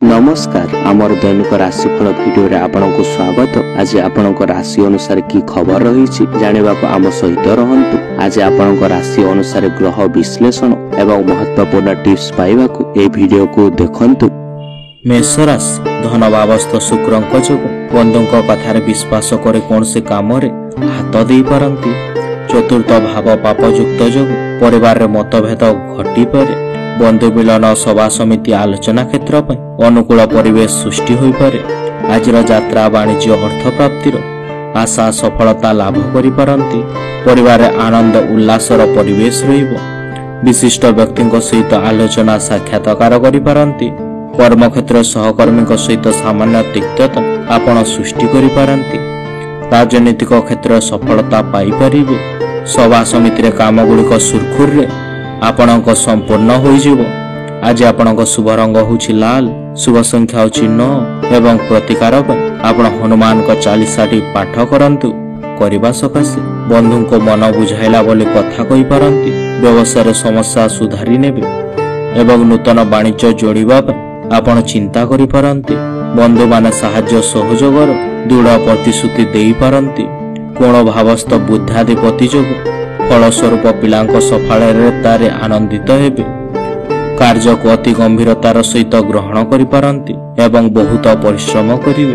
नमस्कार आमर दैनिक राशिफल भिडियो रे आपनको स्वागत। आज आपनक राशि अनुसार की खबर रही जानिबा को आम सहित रहंतु। आज आपनक राशि अनुसार ग्रह विश्लेषण एवं महत्वपूर्ण टिप्स पाइबा को ए वीडियो को देखंतु। मेष राशि धन भावस्थ शुक्रंक जोगु बंधुंक कथार विश्वास करे कोनसे काम रे हाथ देई परंती। चतुर्थ भाव पापयुक्त जोगु परिवार रे मतभेद घटी पारे। बंधु मिलन सभा समिति आलोचना क्षेत्र पर अनुकूल परिवेश सृष्टि हो पारे। आजिर यात्रा वाणिज्य अर्थ प्राप्तिर आशा सफलता लाभ करि पारंती। परिवार आनंद उल्लासर परिवेश रहिबो। विशिष्ट व्यक्तिଙ୍କ सहित आलोचना साक्षात्कार करि पारंती। कर्म क्षेत्र सहकर्मीଙ୍କ सहित सामान्य तिक्तता आपण सृष्टि करि पारंती। राजनीतिक क्षेत्र सफलता पाई परिबे। सभा समिति रे काम गुड़िक सुरखुर रे आपणक संपूर्ण होइजिवो। आज आपणक शुभ रंग होछि लाल, शुभ संख्या होछि 9 एवं प्रतिकार आपण हनुमान को चालीसाटी पाठ करंतु। करिबा सकाशे बंधु को मन बुझाइला बोली कथा कहि पारंती। व्यवसाय समस्या सुधारी नेबे एवं नूतन वाणिज्य जोड़िबा आपण चिंता करि पारंती। बंधु माने साहाय्य सहयोगर दृढ़ प्रतिश्रुति देई पारंती। कोण भावस्थ बुद्धाधिपति जोगु फलस्वरूप पिलांको सफलतारे आनंदित हेबे। कार्य को अति गंभीरतार सहित ग्रहण करि पारंती एवं बहुत परिश्रम करिवे।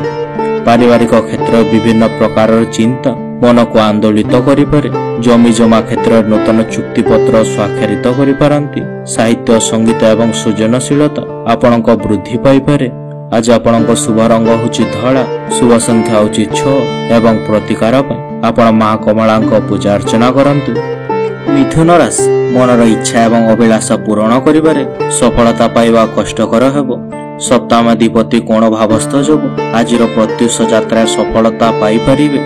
पारिवारिक क्षेत्र विभिन्न प्रकार चिंता मन को आंदोलित करि पारे। जमी जमा क्षेत्र नूतन चुक्ति पत्र स्वाक्षरित करि पारंती। साहित्य संगीत एवं सृजनशीलता आपणक वृद्धि पाई पारे। आज आपणक शुभ रंग होछि धळा, शुभ संख्या होछि 6 एवं प्रतिकार आपण मां कमलांक पूजा अर्चना करंतु। मिथुन राशि मनर इच्छा एवं अभिलाषा पूर्ण करिबारे सफलता पाइबा कष्टकर हेबो। सप्तमाधिपति कोण भावस्थ जोगु आजिर प्रत्युष यात्रा सफलता पाई परिबे।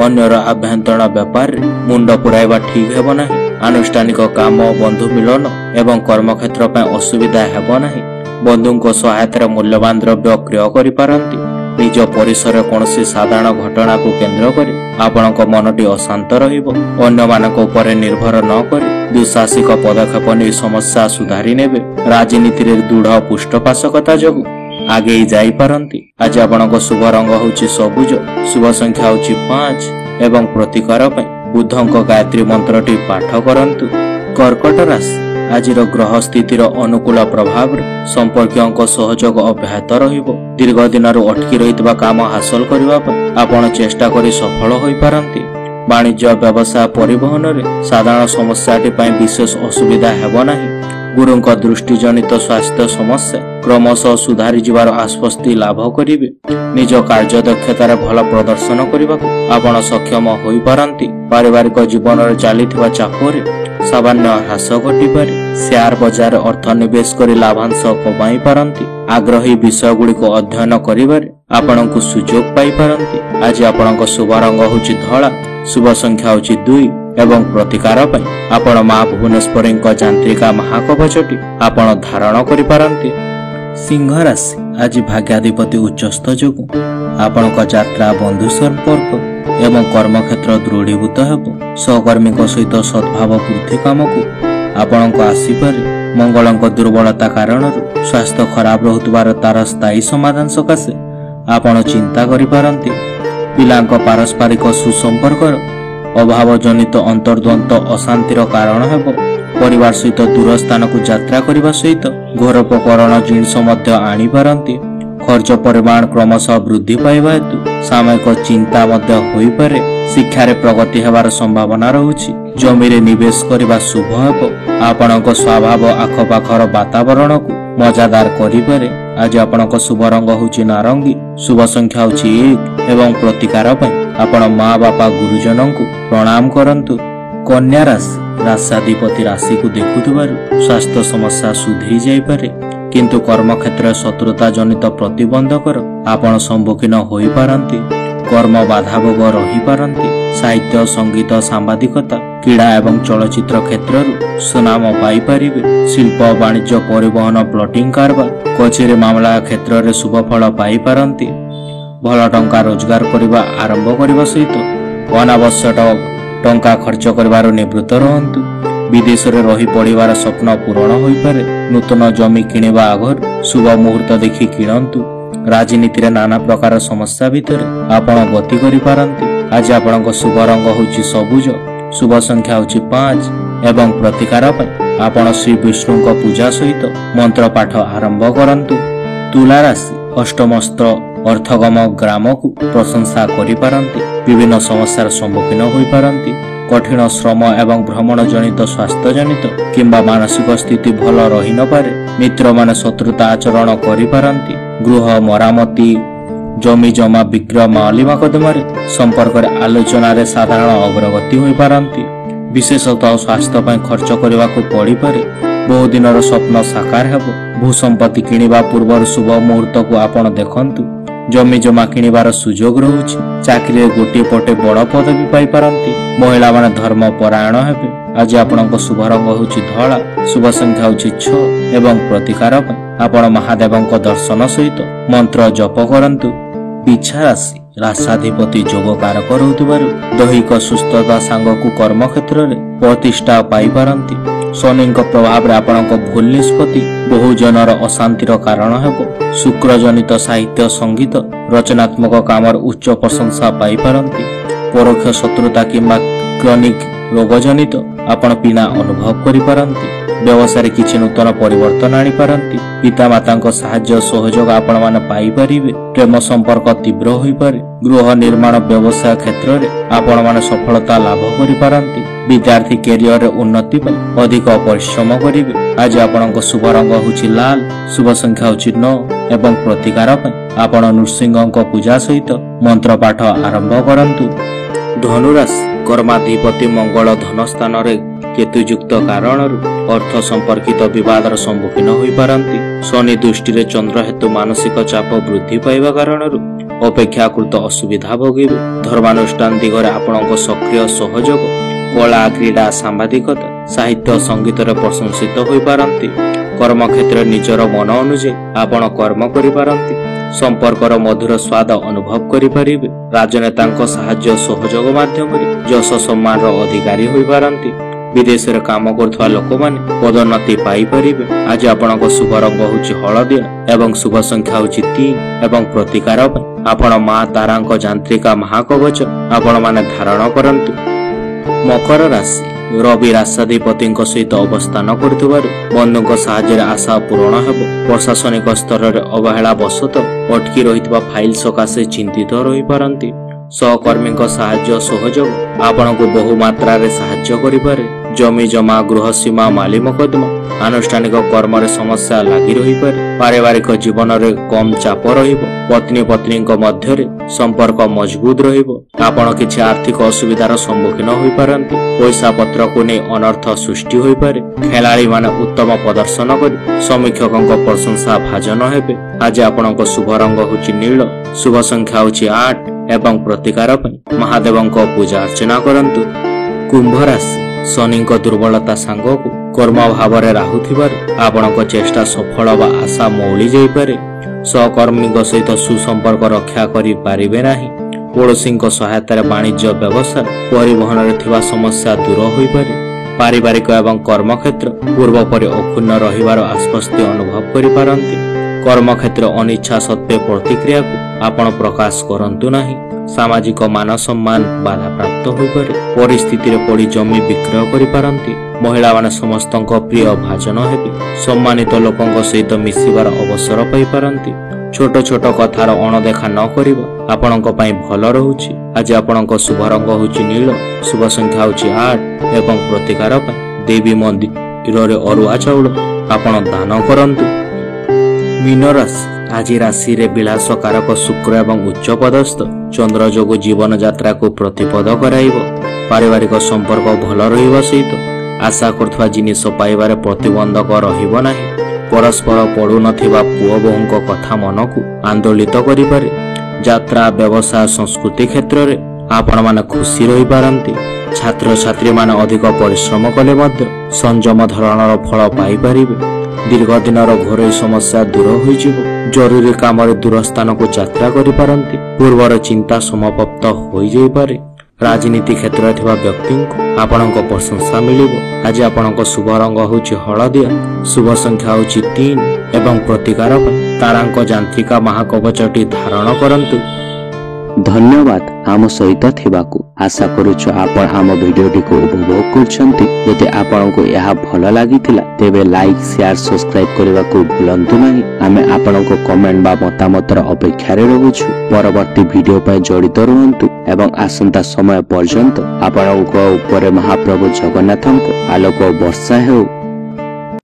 अन्यर आभ्यंतरण व्यापार रे मुंड पुराइबा ठीक हेबो नाही। आनुष्ठानिक काम बंधु मिलन एवं कर्म क्षेत्र पे असुविधा हेबो नाही। बंधुंको सहायतार मूल्यवान द्रव्य क्रय करि पारंती। निज परिसर कोनसी साधारण घटना को केंद्र करी आपणक मनटी अशांत रहिबो। अन्य मानक ऊपर निर्भर न करी दुशासिक पदक्षेप नै समस्या सुधारी नेबे। राजनीति रे दृढ़ पुष्टपाशकता जोगु आगे जाई पारंती। आज आपणक शुभ रंग होछि सबुज, शुभ संख्या होछि 5 एवं प्रतिकार पय बुद्धंक गायत्री मंत्रटी पाठ करंतु। कर्कट राशि आजिर ग्रह स्थितिर अनुकूल प्रभाव संपर्क सहयोग अब्याहत रहिबो। दीर्घ दिन अटकी रहितबा काम हासिल करिबा आपण चेष्टा करी सफल होई पारंती। वाणिज्य व्यवसाय परिवहन रे साधारण समस्याटी पय विशेष असुविधा हेबो नाही। गुरुंक दृष्टि जनित स्वास्थ्य समस्या क्रमशः सुधारी जिवार आश्वस्ति लाभ करिवे। निज कार्य दक्षतार भल प्रदर्शन करिबा आपण सक्षम होई पारंती। पारिवारिक जीवन रे चालिथिबा चापरे सामान्य ह्रास घटी पारे। शेयर बाजार अर्थ निवेश करी लाभांश कमाई पारंती। आग्रही विषय गुड़िक अध्ययन करिबारे आपणको सुजोग पाई पारंती। आज आपणको शुभ रंग होछि धळा, शुभ संख्या होछि 2 एवं प्रतिकार पय आपण मां भुवनेश्वरींक जांत्रिका महाकवचटी आपण धारण करि पारंती। सिंह राशि आज भाग्याधिपति उच्चस्थ जोगु आपणक यात्रा बंधु संपर्क एवं कर्म क्षेत्र दृढ़ीभूत हेबो। सहकर्मी सहित सद्भाव वृद्धि काम को आपणक आसीपारे। मंगलंक दुर्बलता कारण स्वास्थ्य खराब रहुतबार तार स्थायी समाधान सकाशे आपण चिंता करि पारंती। पिलांक पारस्परिक सुसंपर्कर अभाव जनित अंतर्द्वंद अशांतिर कारण हेबो। परिवार सहित दूर स्थान को यात्रा करने सहित घरोपकरण जिनिष मध्य आनी पारंती। खर्च परिमाण क्रमशः वृद्धि पाइबा हेतु सामयिक चिंता मध्य होई पारे। शिक्षा रे प्रगति हेबार संभावना रहुछि। जमी रे निवेश करबा शुभ हेबो। आपणक स्वभाव आखपाखर वातावरण को मजादार करि पारे। आज आपणक शुभ रंग होछि नारंगी, शुभ संख्या होछि 1 एवं प्रतिकार पय आपण मां बापा गुरुजनों को प्रणाम करंतु। कन्या राशि राष्ट्राधिपति राशि को देखुथिबारु स्वास्थ्य समस्या सुधरी जाई पारे। किंतु कर्म क्षेत्र शत्रुता जनित प्रतिबंधकर आपण सम्मुखीन होई पारंती। कर्म बाधा भोग रही पारंती। साहित्य संगीत सांबादिकता क्रीड़ा एवं चलचित्र क्षेत्र सुनाम पाई पारिबे। शिल्प वाणिज्य परिवहन प्लॉटिंग कारबार कचेरी मामला क्षेत्र रे शुभ फल पाई पारंती। भल टंका रोजगार करिबा आरंभ करिबा सहित अनावश्यक टंका खर्च करिबार निवृत्त रहंतु। विदेश रे रही पड़िबार स्वप्न पूरण होई पारे। नूतन जमी किनिबा आगर शुभ मुहूर्त देखि किणंतु। राजनीति रे नाना प्रकार समस्या भितर आपण गति करि पारंती। आज आपणक शुभ रंग होछि सबुज, शुभ संख्या होछि 5 एवं प्रतिकार पय आपण श्री विष्णु को पूजा सहित मंत्र पाठ आरंभ करंतु। तुला राशि अष्टमस्त्र अर्थगम ग्राम को प्रशंसा करि पारंती। विभिन्न समस्यार सम्मुखीन होई पारंती। कठिन श्रम एवं भ्रमण जनित स्वास्थ्य जनित किंबा मानसिक स्थिति भल रही न पारे। मित्र माने शत्रुता आचरण करि पारंती। गृह मरामती जमी जमा विक्रय माली मकदमारे संपर्क आलोचना रे साधारण अग्रगति होई पारंती। विशेषतः स्वास्थ्य पर खर्च करने को पड़ी पारे। बहु दिन स्वप्न साकार हेब। भूसंपत्ति किनिबा पूर्व शुभ मुहूर्त को आपण देखंतु। जमी जमा किनिबार सुजोग रहुछि। चाकरी गोटे पटे बड़ पदवी पाई पारंती। महिला माने धर्म परायण हेबे। आज आपणक शुभ रंग होछि धला, शुभ संख्या होछि 6 एवं प्रतिकार आपण महादेवଙ୍କ दर्शन सहित मंत्र जप करंतु। पिछा राशि राष्ट्राधिपति जोग कारक रहुथिबारु दैहिक सुस्थता सांगकु कर्म क्षेत्र में प्रतिष्ठा पाई पारंती। शनि प्रभाव रे आपणक भूल निष्पत्ति बहु जनर अशांतिर कारण हेबो। शुक्र जनित साहित्य संगीत रचनात्मक कामर उच्च प्रशंसा पाई पारंती। परोक्ष शत्रुता किंबा क्रॉनिक रोग जनित आपण पीड़ा अनुभव करि पारंती। व्यवसाय किछि नूतन परिवर्तन आनी पारंती। पिता माता साहाय्य सहयोग आपण माने पाई परिबे। प्रेम संपर्क तीव्र होई पारे। गृह निर्माण व्यवसाय क्षेत्र में आपण माने सफलता लाभ करि पारंती। विद्यार्थी कैरियर रे उन्नति पर अधिक परिश्रम करिवे। आज आपणक शुभ रंग होछि लाल, शुभ संख्या होछि 9 एवं प्रतिकार पर आपण नृसिंहଙ୍କ पूजा सहित मंत्र पाठ आरंभ करंतु। धनुराशि कर्माधिपति मंगल धन स्थान रे केतुयुक्त कारण अर्थ संपर्कित विवादर सम्मुखीन होई पारंती। शनि दृष्टि रे चंद्र हेतु मानसिक चाप वृद्धि पाइबा कारण अपेक्षाकृत असुविधा भोगिबे। धर्मानुष्ठान दिगरे आपणक सक्रिय सहयोग कला क्रीड़ा सांबादिकता साहित्य संगीत रे प्रशंसित होई पारंती। कर्म क्षेत्र निजर मन अनुसार आपण कर्म करि पारंती। संपर्कर मधुर स्वाद अनुभव करि परिबे। राजनेतांक साहाय्य सहयोग माध्यम यश सम्मान अधिकारी होई पारंती। विदेश रे काम करथवा लोक माने पदोन्नति पाई परिबे। आज आपणक शुभ रंग होछि हळदिया एवं शुभ संख्या होछि 3 एवं प्रतिकार आपण मां तारांक जांत्रिका महाकवच आपण माने धारण करंतु। मकर राशि रवि राष्ट्राधिपति सहित अवस्थान करथिबारु बंधुक साहाय्य आशा पूर्ण हेब। प्रशासनिक स्तर रे अवहेला बसत अटकी रहितबा फाइल सकाशे चिंतित रहि पारंती। सहकर्मी साहाय्य सहयोग आपण को बहु मात्रा रे साहाय्य करि पारे। जमी जमा गृह सीमा माली मकदमा आनुष्ठानिक कर्म रे समस्या लागि रहि पारे। पारिवारिक जीवन रे कम चाप रहिबो। पत्नी पत्नी मध्य रे संपर्क मजबूत रहिबो। आपण किछि आर्थिक असुविधार सम्मुखीन होई पारंती। पैसा पत्र को नै अनर्थ सृष्टि होई पारे। खेलाड़ी माने उत्तम प्रदर्शन करि समीक्षकक प्रशंसा भाजन हेबे। आज आपणक शुभ रंग होछि नील, शुभ संख्या होछि 8 एवं प्रतिकार महादेवଙ୍କ पूजा अर्चना करंतु। कुंभ राशि शनि दुर्बलता सांगकु कर्म भाव रे राहु थिबार आपणक चेष्टा सफल बा आशा मौली जाई पारे। सहकर्मी सहित सुसंपर्क रक्षा करि पारिबे नाही। पड़ोसी सहायता वाणिज्य व्यवसाय परिवहन रे थिबा समस्या दूर होई पारे। पारिवारिक एवं कर्म क्षेत्र पूर्व परि अक्षुण्ण रहिबार आश्वस्ति अनुभव करि पारंती। कर्म क्षेत्र अनिच्छा सत्वे प्रतिक्रिया को आपण प्रकाश करंतु नाही। सामाजिक मान सम्मान बाधा प्राप्त होई पारे। परिस्थिति रे पड़ी जमी विक्रय करि पारंती। महिला माने समस्तଙ୍କ प्रिय भाजन हेबे। सम्मानित लोकଙ୍କ सहित मिसिबार अवसर पाई पारंती। छोट छोट कथार अणदेखा न करिबा आपणଙ୍କ ପାଇଁ ଭଲ रहुछि। आज आपणଙ୍କ शुभ रंग होछि नील, शुभ संख्या होछि 8 एवं प्रतिकार देवी मंदिर रे अरुआ चाउल आपण दान करंतु। मीन राशि आज राशि रे विलास कारक शुक्र एवं उच्च पदस्थ चंद्र जोग जीवन यात्रा को प्रतिपद कराइबो। पारिवारिक संपर्क भल रहिबा सहित आशा करथवा जिनिस पाइबारे प्रतिबंधक रहिबो नाही। परस्पर पड़ू नथिबा पुओ बहुंक कथा मन को आंदोलित करि पारे। यात्रा व्यवसाय संस्कृति क्षेत्र रे आपण माने खुशी रहि पारंती। छात्र छात्री माने अधिक परिश्रम कले मध्य संयम धरणर फल पाई पारिबे। दीर्घ दिनर घरोई समस्या दूर होई जिवो। जरूरी काम रे दूर स्थान को यात्रा करि पारंती। पूर्वर चिंता समाप्त होई जाई पारे। ରାଜନୀତି କ୍ଷେତ୍ରରେ ଥିବା ବ୍ୟକ୍ତିଙ୍କୁ ଆପଣଙ୍କ ପ୍ରଶଂସା ମିଳିବ। ଆଜି ଆପଣଙ୍କ ଶୁଭ ରଙ୍ଗ ହେଉଛି ହଳଦିଆ, ଶୁଭ ସଂଖ୍ୟା ହେଉଛି 3 ଏବଂ ପ୍ରତିକାର ପାଇଁ ତାରାଙ୍କ ଯାନ୍ତ୍ରିକା ମହାକବଚଟି ଧାରଣ କରନ୍ତୁ। ଧନ୍ୟବାଦ ଆମ ସହିତ ଥିବାକୁ। ଆଶା କରୁଛୁ ଆପଣ ଆମ ଭିଡିଓଟିକୁ ଉପଭୋଗ କରୁଛନ୍ତି। ଯଦି ଆପଣଙ୍କୁ ଏହା ଭଲ ଲାଗିଥିଲା ତେବେ ଲାଇକ୍, ସେୟାର, ସବସ୍କ୍ରାଇବ କରିବାକୁ ଭୁଲନ୍ତୁ ନାହିଁ। ଆମେ ଆପଣଙ୍କ କମେଣ୍ଟ ବା ମତାମତର ଅପେକ୍ଷାରେ ରହୁଛୁ। ପରବର୍ତ୍ତୀ ଭିଡିଓ ପାଇଁ ଜଡ଼ିତ ରୁହନ୍ତୁ ଏବଂ ଆସନ୍ତା ସମୟ ପର୍ଯ୍ୟନ୍ତ ଆପଣଙ୍କ ଉପରେ ମହାପ୍ରଭୁ ଜଗନ୍ନାଥଙ୍କ ଆଲୋକ ବର୍ଷା ହେଉ।